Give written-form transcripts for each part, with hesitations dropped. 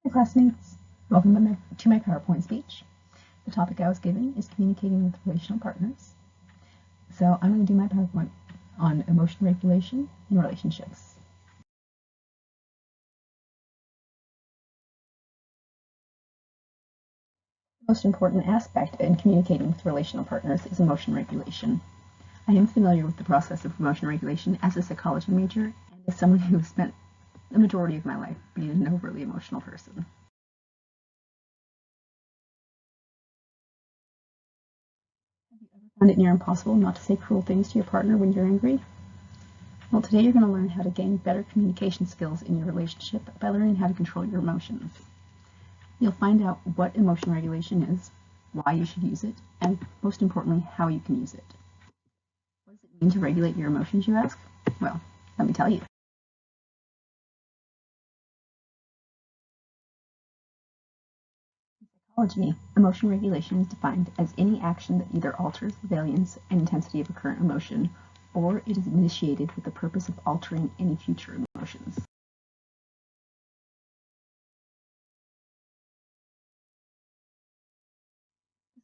Hi classmates, welcome to my PowerPoint speech. The topic I was given is communicating with relational partners. So I'm going to do my PowerPoint on emotion regulation in relationships. The most important aspect in communicating with relational partners is emotion regulation. I am familiar with the process of emotion regulation as a psychology major and as someone who has spent the majority of my life being an overly emotional person. Have you ever found it near impossible not to say cruel things to your partner when you're angry? Well, today you're going to learn how to gain better communication skills in your relationship by learning how to control your emotions. You'll find out what emotion regulation is, why you should use it, and most importantly, how you can use it. What does it mean to regulate your emotions, you ask? Well, let me tell you. In psychology, emotion regulation is defined as any action that either alters the valence and intensity of a current emotion, or it is initiated with the purpose of altering any future emotions. This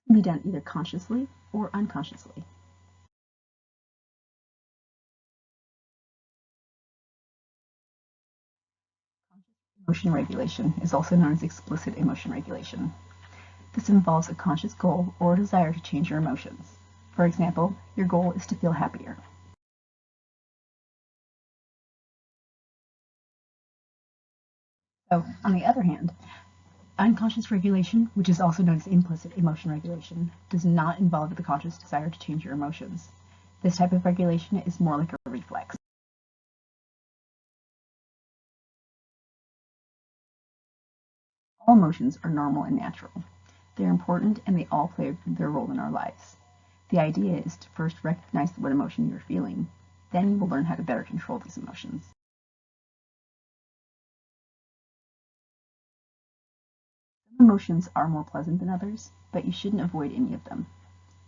can be done either consciously or unconsciously. Emotion regulation is also known as explicit emotion regulation. This involves a conscious goal or a desire to change your emotions. For example, your goal is to feel happier. So, on the other hand, unconscious regulation, which is also known as implicit emotion regulation, does not involve the conscious desire to change your emotions. This type of regulation is more like a reflex. All emotions are normal and natural. They're important and they all play their role in our lives. The idea is to first recognize what emotion you're feeling. Then you will learn how to better control these emotions. Some emotions are more pleasant than others, but you shouldn't avoid any of them.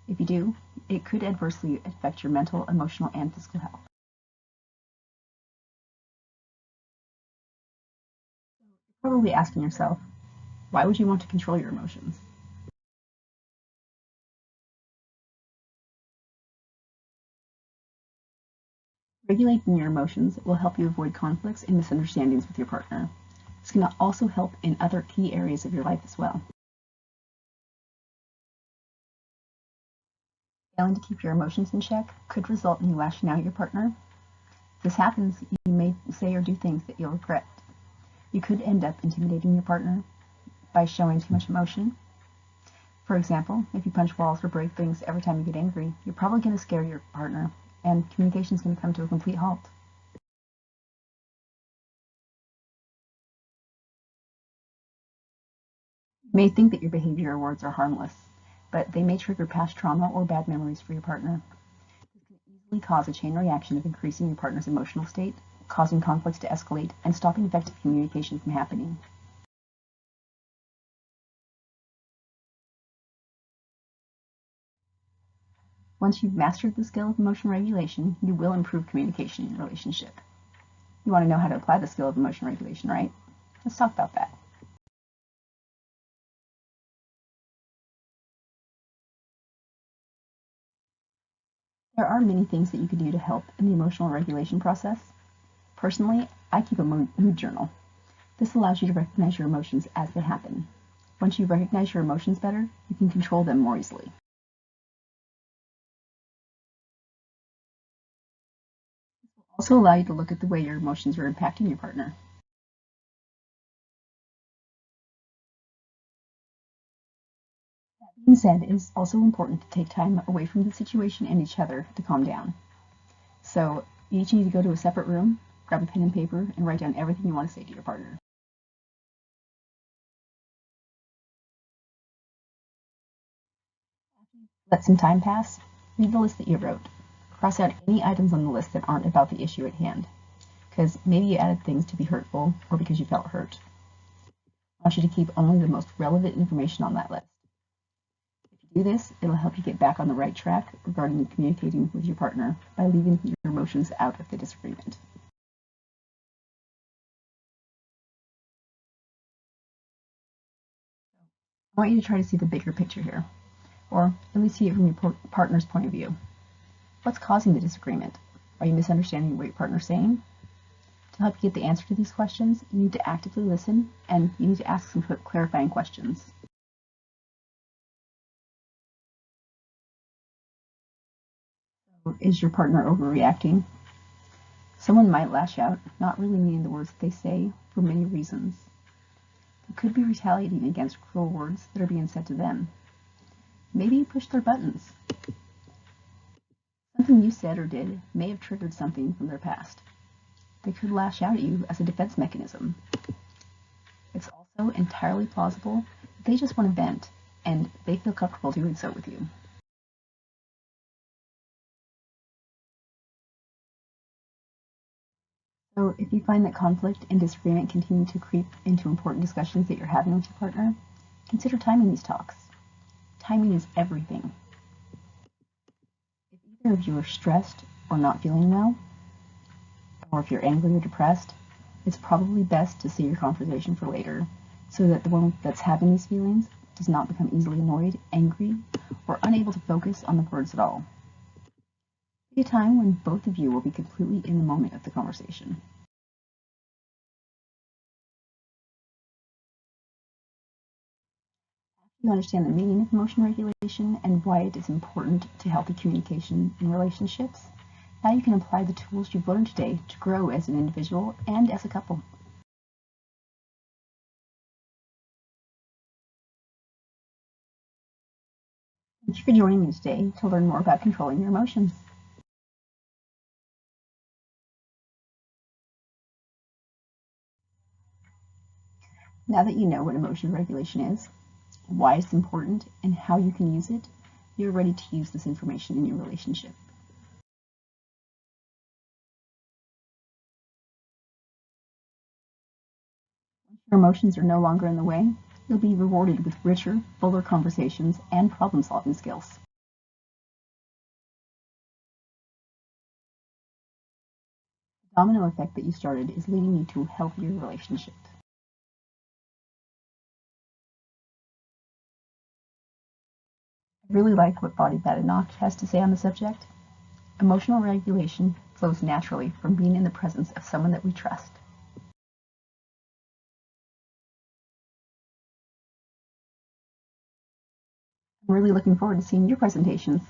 If you do, it could adversely affect your mental, emotional, and physical health. You're probably asking yourself, why would you want to control your emotions? Regulating your emotions will help you avoid conflicts and misunderstandings with your partner. This can also help in other key areas of your life as well. Failing to keep your emotions in check could result in you lashing out at your partner. If this happens, you may say or do things that you'll regret. You could end up intimidating your partner by showing too much emotion. For example, if you punch walls or break things every time you get angry, you're probably going to scare your partner, and communication is going to come to a complete halt. You may think that your behavior or words are harmless, but they may trigger past trauma or bad memories for your partner. This can easily cause a chain reaction of increasing your partner's emotional state, causing conflicts to escalate, and stopping effective communication from happening. Once you've mastered the skill of emotion regulation, you will improve communication in your relationship. You want to know how to apply the skill of emotion regulation, right? Let's talk about that. There are many things that you can do to help in the emotional regulation process. Personally, I keep a mood journal. This allows you to recognize your emotions as they happen. Once you recognize your emotions better, you can control them more easily. This will also allow you to look at the way your emotions are impacting your partner. That being said, it is also important to take time away from the situation and each other to calm down. So you each need to go to a separate room, grab a pen and paper, and write down everything you want to say to your partner. After you let some time pass, read the list that you wrote. Cross out any items on the list that aren't about the issue at hand, because maybe you added things to be hurtful or because you felt hurt. I want you to keep only the most relevant information on that list. If you do this, it'll help you get back on the right track regarding communicating with your partner by leaving your emotions out of the disagreement. I want you to try to see the bigger picture here, or at least see it from your partner's point of view. What's causing the disagreement? Are you misunderstanding what your partner's saying? To help you get the answer to these questions, you need to actively listen and you need to ask some clarifying questions. So, is your partner overreacting? Someone might lash out, not really meaning the words that they say, for many reasons. They could be retaliating against cruel words that are being said to them. Maybe you pushed their buttons. Something you said or did may have triggered something from their past. They could lash out at you as a defense mechanism. It's also entirely plausible that they just want to vent, and they feel comfortable doing so with you. So if you find that conflict and disagreement continue to creep into important discussions that you're having with your partner, consider timing these talks. Timing is everything. If either of you are stressed or not feeling well, or if you're angry or depressed, it's probably best to save your conversation for later so that the one that's having these feelings does not become easily annoyed, angry, or unable to focus on the words at all. Pick a time when both of you will be completely in the moment of the conversation. After you understand the meaning of emotion regulation and why it is important to healthy communication in relationships, now you can apply the tools you've learned today to grow as an individual and as a couple. Thank you for joining me today to learn more about controlling your emotions. Now that you know what emotion regulation is, why it's important, and how you can use it, you're ready to use this information in your relationship. Once your emotions are no longer in the way, you'll be rewarded with richer, fuller conversations and problem-solving skills. The domino effect that you started is leading you to a healthier relationship. I really like what Body Badenoch has to say on the subject. Emotional regulation flows naturally from being in the presence of someone that we trust. I'm really looking forward to seeing your presentations.